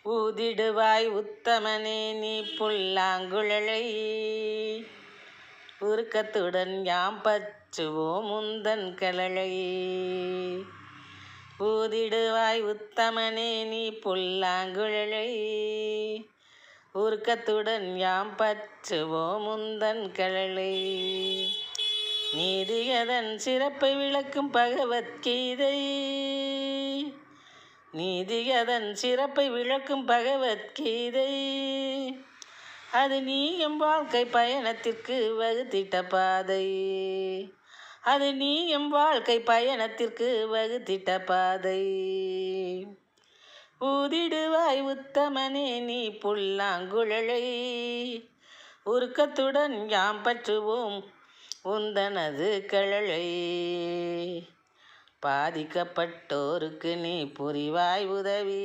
ஊதிடுவாய் உத்தமனே நீ புல்லாங்குழலை, உருக்கத்துடன் யாம் பற்றுவோம் உந்தன் கழலை. ஊதிடுவாய் உத்தமனே நீ புல்லாங்குழலை, உருக்கத்துடன் யாம் பற்றுவோம் உந்தன் கழலை. நீதியதன் சிறப்பை விளக்கும் பகவத்கீதை, நீதியதன் சிறப்பை விளக்கும் பகவத்கீதை. அது நீ எம் வாழ்க்கை பயணத்திற்கு வகுத்திட்ட பாதை, அது நீ எம் வாழ்க்கை பயணத்திற்கு வகுத்திட்ட பாதை. ஊதிடுவாய் உத்தமனே நீ புல்லாங்குழலை, உருக்கத்துடன் யாம் பற்றுவோம் உந்தனது கழலை. பாதிக்கப்பட்டோருக்கு நீ புரிவாய் உதவி,